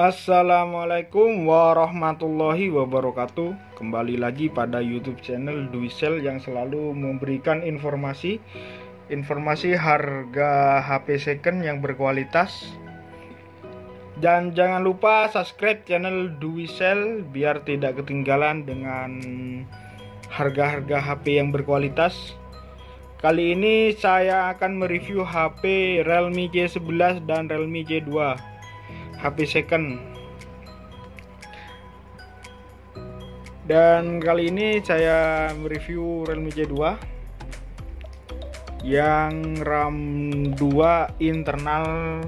Assalamualaikum warahmatullahi wabarakatuh. Kembali lagi pada YouTube channel Duisel yang selalu memberikan informasi harga HP second yang berkualitas. Dan jangan lupa subscribe channel Duisel biar tidak ketinggalan dengan harga-harga HP yang berkualitas. Kali ini saya akan mereview HP Realme C11 dan Realme C2, HP second. Dan kali ini saya mereview Realme C2 yang RAM 2 internal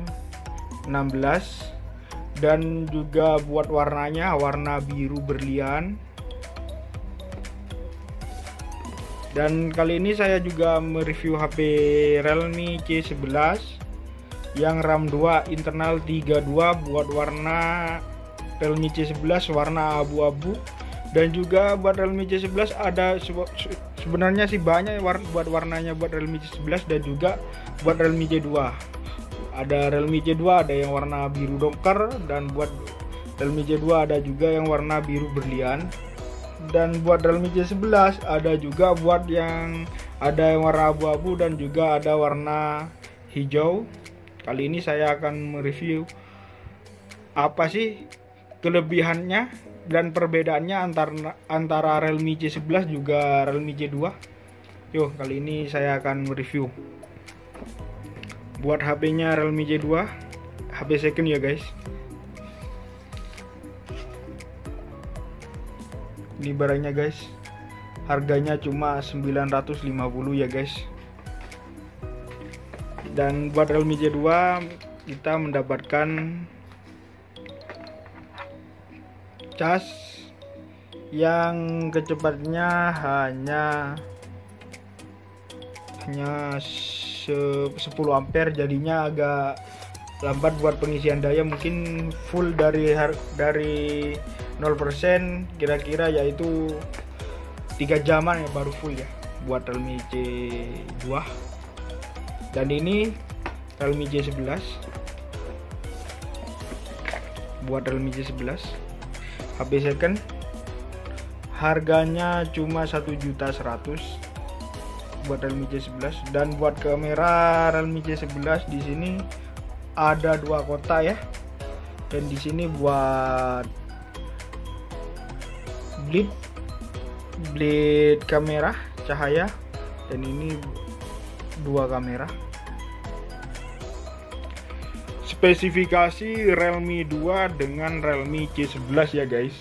16 dan juga buat warnanya warna biru berlian. Dan kali ini saya juga mereview HP Realme C11 yang RAM 2 internal 32 buat warna Realme C11 warna abu-abu. Dan juga buat Realme C11 ada sebenarnya sih banyak buat warnanya buat Realme C11 dan juga buat Realme C2. Ada Realme C2 ada yang warna biru doker, dan buat Realme C2 ada juga yang warna biru berlian. Dan buat Realme C11 ada juga buat yang warna abu-abu dan juga ada warna hijau. Kali ini saya akan mereview apa sih kelebihannya dan perbedaannya antara Realme C11 juga Realme C2. Yuk, kali ini saya akan mereview buat HP-nya Realme C2, HP second ya guys. Ini barangnya guys, harganya cuma 950 ya guys. Dan buat Realme C2 kita mendapatkan cas yang kecepatannya hanya 10 ampere, jadinya agak lambat buat pengisian daya. Mungkin full dari 0% kira-kira yaitu 3 jaman ya baru full ya buat Realme C2. Dan ini Realme C11, buat Realme C11 HP second, harganya cuma 1.100.000 buat Realme C11. Dan buat kamera Realme C11 di sini ada 2 kotak ya. Dan di sini buat blade kamera cahaya, dan ini 2 kamera. Spesifikasi Realme 2 dengan Realme C11 ya guys.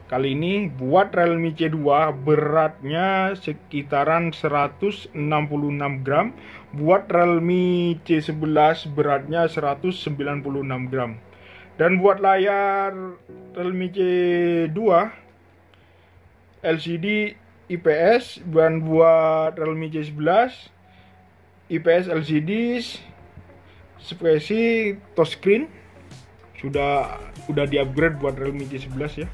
Kali ini buat Realme C2 beratnya sekitaran 166 gram, buat Realme C11 beratnya 196 gram. Dan buat layar Realme C2 LCD IPS, dan buat Realme C11 IPS LCD, spesi touchscreen sudah di-upgrade buat Realme C11 ya.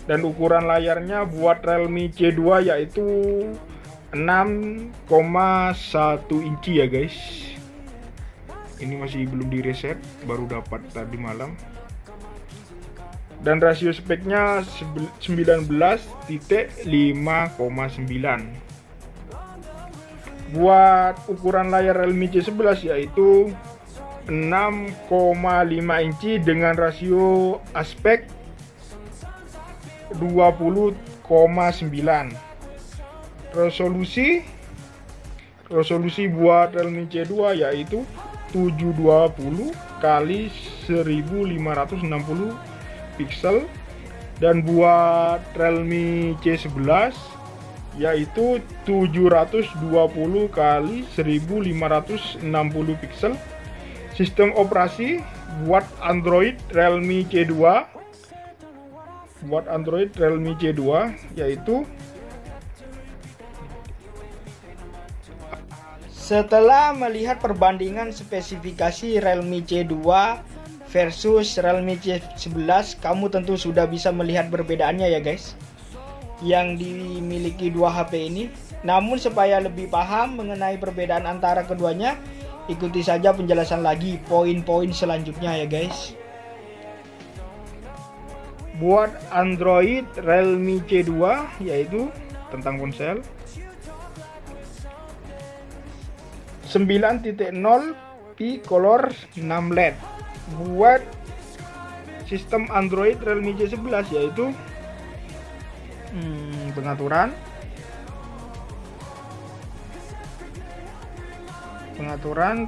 Dan ukuran layarnya buat Realme C2 yaitu 6,1 inci ya guys. Ini masih belum direset, baru dapat tadi malam. Dan rasio speknya 19:5,9. Buat ukuran layar Realme C11 yaitu 6,5 inci dengan rasio aspek 20,9. Resolusi buat Realme C2 yaitu 720 kali 1560 pixel. Dan buat Realme C11 yaitu 720 kali 1560 pixel. Sistem operasi buat Android Realme C2 yaitu, setelah melihat perbandingan spesifikasi Realme C2 versus Realme C11, kamu tentu sudah bisa melihat perbedaannya ya guys yang dimiliki dua HP ini. Namun supaya lebih paham mengenai perbedaan antara keduanya, ikuti saja penjelasan lagi poin-poin selanjutnya ya guys. Buat Android Realme C2 yaitu tentang ponsel 9.0 P-Color 6 LED. Buat sistem Android Realme C11 yaitu pengaturan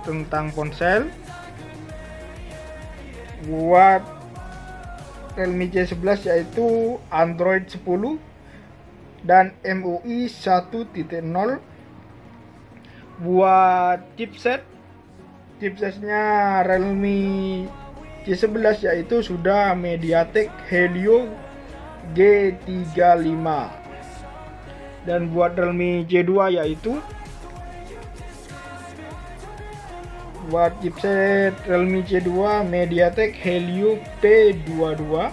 tentang ponsel. Buat Realme C11 yaitu Android 10 dan MUI 1.0. Buat chipsetnya Realme C11 yaitu sudah MediaTek Helio G35. Dan buat Realme C2 yaitu buat chipset Realme C2 MediaTek Helio P22.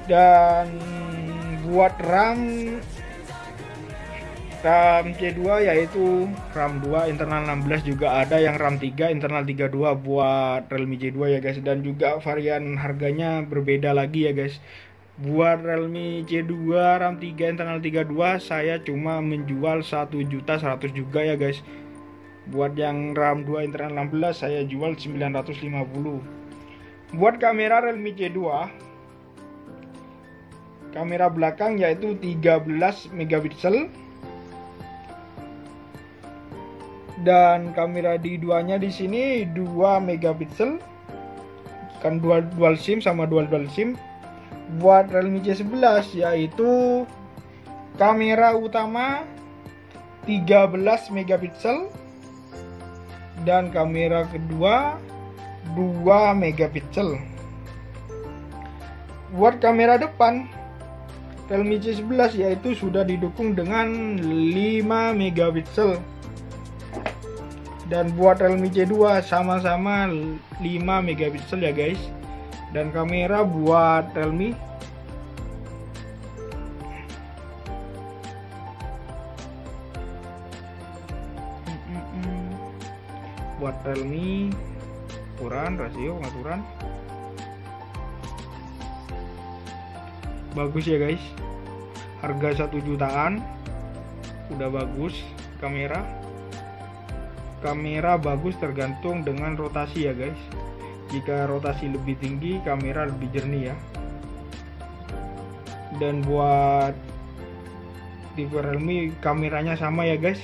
Dan buat RAM C2 yaitu RAM 2 internal 16, juga ada yang RAM 3 internal 32 buat Realme C2 ya guys, dan juga varian harganya berbeda lagi ya guys. Buat Realme C2 RAM 3 internal 32 saya cuma menjual 1.100.000 juga ya guys. Buat yang RAM 2 internal 16 saya jual 950. Buat kamera Realme C2, kamera belakang yaitu 13 megapiksel. Dan kamera di duanya di sini 2 megapiksel. Kan dual SIM sama dual SIM. Buat Realme C11 yaitu kamera utama 13 megapiksel dan kamera kedua 2 megapiksel. Buat kamera depan Realme C11 yaitu sudah didukung dengan 5 megapiksel. Dan buat Realme C2 sama-sama 5 megapiksel ya guys. Dan kamera buat Realme rasio pengaturan bagus ya guys, harga 1 jutaan udah bagus. Kamera bagus tergantung dengan rotasi ya guys. Jika rotasi lebih tinggi kamera lebih jernih ya. Dan buat tipe Realme kameranya sama ya guys,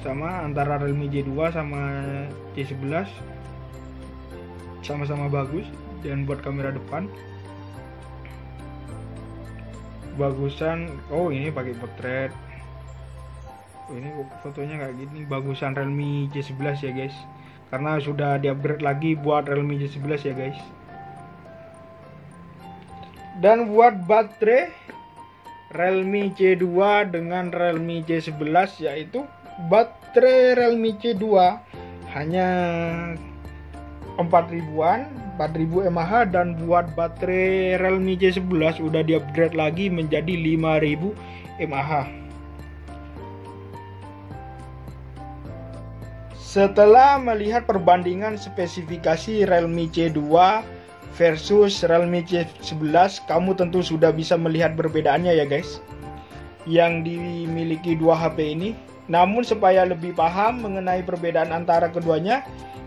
sama antara Realme C2 sama C11 sama-sama bagus. Dan buat kamera depan bagusan, oh ini pakai portrait, ini fotonya kayak gini, bagusan Realme C11 ya guys, karena sudah di-upgrade lagi buat Realme C11 ya guys. Dan buat baterai Realme C2 dengan Realme C11 yaitu baterai Realme C2 hanya 4000 mAh, dan buat baterai Realme C11 udah di-upgrade lagi menjadi 5000 mAh. Setelah melihat perbandingan spesifikasi Realme C2 versus Realme C11, kamu tentu sudah bisa melihat perbedaannya ya guys yang dimiliki dua HP ini. Namun supaya lebih paham mengenai perbedaan antara keduanya,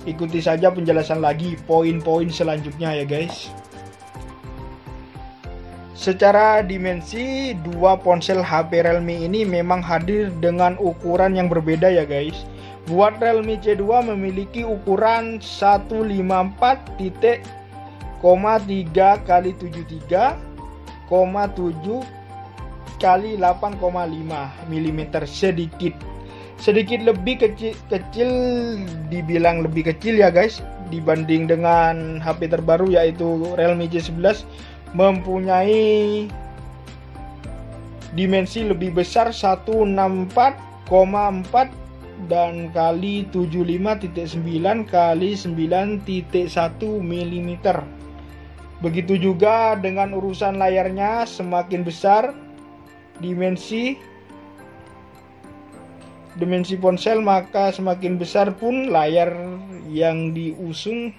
ikuti saja penjelasan lagi poin-poin selanjutnya ya guys. Secara dimensi, dua ponsel HP Realme ini memang hadir dengan ukuran yang berbeda ya guys. Buat Realme C2 memiliki ukuran 154.3 x 73,7 x 8,5 mm, sedikit lebih kecil, dibilang lebih kecil ya guys dibanding dengan HP terbaru yaitu Realme C11 mempunyai dimensi lebih besar 164,4 dan kali 75.9 kali 9.1 mm. Begitu juga dengan urusan layarnya, semakin besar dimensi ponsel maka semakin besar pun layar yang diusung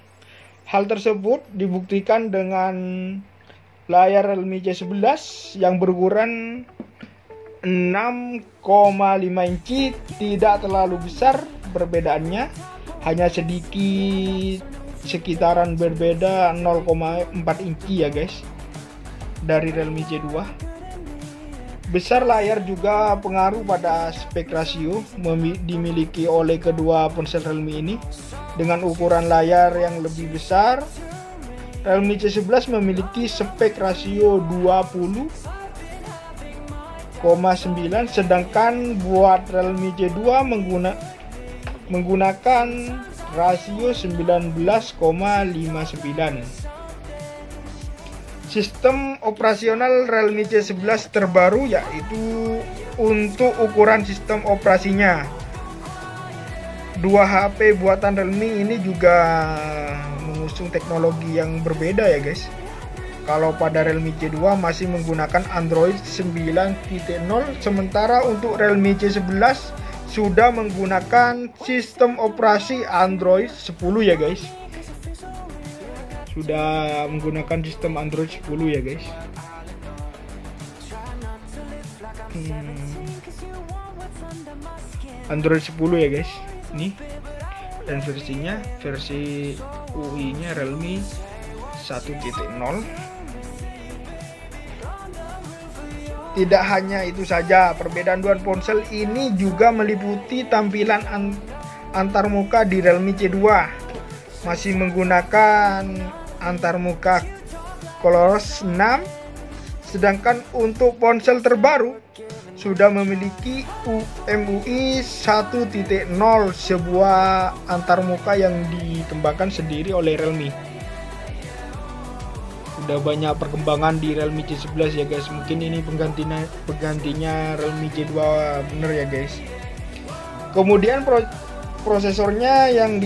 Hal tersebut dibuktikan dengan layar Realme C11 yang berukuran 6,5 inci, tidak terlalu besar perbedaannya, hanya sedikit sekitaran berbeda 0,4 inci ya guys dari Realme C2. Besar layar juga pengaruh pada spek rasio dimiliki oleh kedua ponsel Realme ini. Dengan ukuran layar yang lebih besar, Realme C11 memiliki spek rasio 20,9, sedangkan buat Realme C2 menggunakan rasio 19,59. Sistem operasional Realme C11 terbaru yaitu untuk ukuran sistem operasinya. Dua HP buatan Realme ini juga mengusung teknologi yang berbeda ya guys. Kalau pada Realme C2 masih menggunakan Android 9.0, sementara untuk Realme C11 sudah menggunakan sistem operasi Android 10 ya guys. Sudah menggunakan sistem Android 10 ya guys. Android 10 ya guys. Nih. Dan versinya versi UI-nya Realme 1.0. Tidak hanya itu saja, perbedaan dua ponsel ini juga meliputi tampilan antarmuka di Realme C2. Masih menggunakan antarmuka ColorOS 6, sedangkan untuk ponsel terbaru sudah memiliki MUI 1.0, sebuah antarmuka yang dikembangkan sendiri oleh Realme. Udah banyak perkembangan di Realme C11 ya guys. Mungkin ini penggantinya Realme C2 bener ya guys. Kemudian prosesornya yang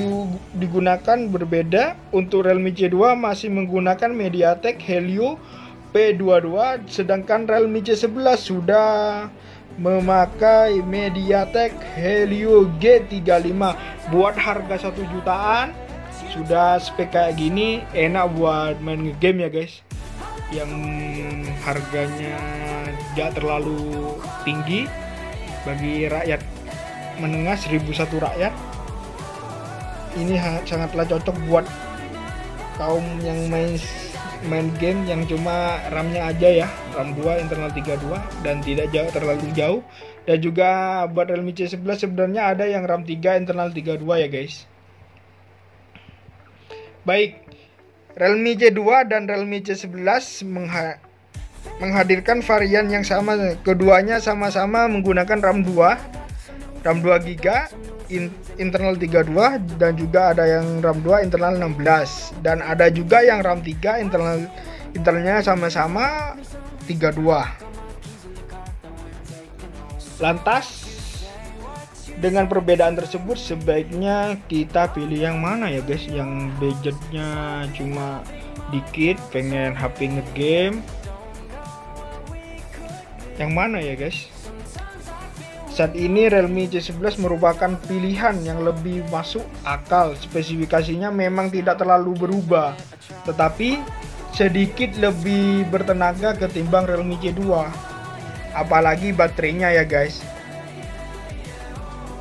digunakan berbeda. Untuk Realme C2 masih menggunakan MediaTek Helio P22, sedangkan Realme C11 sudah memakai MediaTek Helio G35. Buat harga 1 jutaan sudah spek kayak gini, enak buat main game ya guys, yang harganya tidak terlalu tinggi bagi rakyat menengah, 1001 rakyat. Ini sangatlah cocok buat kaum yang main game yang cuma RAM-nya aja ya, RAM 2 internal 32 dan tidak terlalu jauh. Dan juga buat Realme C11 sebenarnya ada yang RAM 3 internal 32 ya guys. Baik, Realme C2 dan Realme C11 menghadirkan varian yang sama. Keduanya sama-sama menggunakan RAM 2 GB internal 32, dan juga ada yang RAM 2 internal 16, dan ada juga yang RAM 3 internalnya sama-sama 32. Lantas dengan perbedaan tersebut sebaiknya kita pilih yang mana ya guys, yang budgetnya cuma dikit, pengen HP ngegame, yang mana ya guys? Saat ini Realme C11 merupakan pilihan yang lebih masuk akal. Spesifikasinya memang tidak terlalu berubah, tetapi sedikit lebih bertenaga ketimbang Realme C2. Apalagi baterainya ya guys.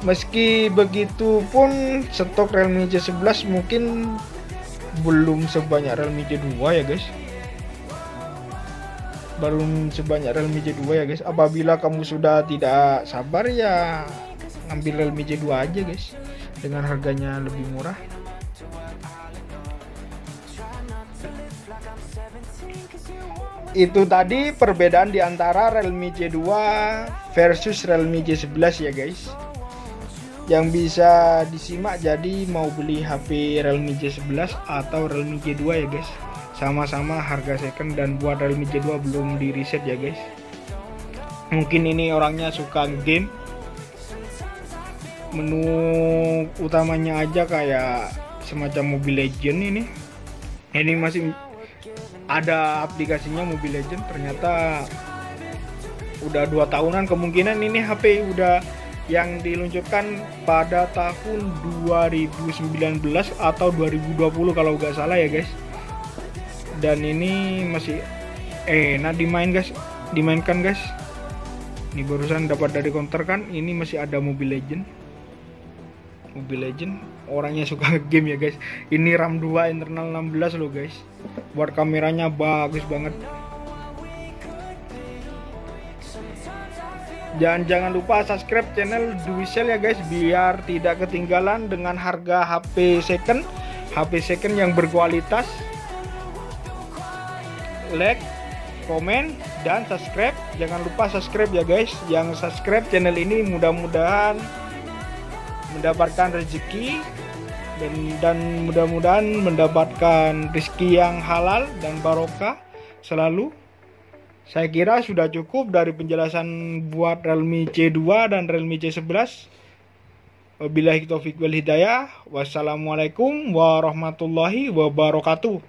Meski begitu pun stok Realme C11 mungkin belum sebanyak Realme C2 ya guys. Baru sebanyak Realme C2 ya guys. Apabila kamu sudah tidak sabar ya ambil Realme C2 aja guys, dengan harganya lebih murah. Itu tadi perbedaan di antara Realme C2 versus Realme C11 ya guys, yang bisa disimak. Jadi mau beli HP Realme C11 atau Realme C2 ya guys, sama-sama harga second, dan buat Realme C2 belum di reset ya guys. Mungkin ini orangnya suka game, menu utamanya aja kayak semacam Mobile Legend. Ini masih ada aplikasinya Mobile Legend. Ternyata udah 2 tahunan, kemungkinan ini HP udah yang diluncurkan pada tahun 2019 atau 2020 kalau nggak salah ya guys. Dan ini masih enak dimainkan guys. Ini barusan dapat dari counter kan. Ini masih ada Mobile Legend. Orangnya suka game ya guys. Ini RAM 2 internal 16 loh guys. Buat kameranya bagus banget. Jangan lupa subscribe channel Duisel ya guys, biar tidak ketinggalan dengan harga HP second yang berkualitas. Like, komen, dan subscribe. Jangan lupa subscribe ya guys. Yang subscribe channel ini mudah-mudahan mendapatkan rezeki dan mudah-mudahan mendapatkan rezeki yang halal dan barokah selalu. Saya kira sudah cukup dari penjelasan buat Realme C2 dan Realme C11. Wabillahi taufiq wal hidayah. Wassalamualaikum warahmatullahi wabarakatuh.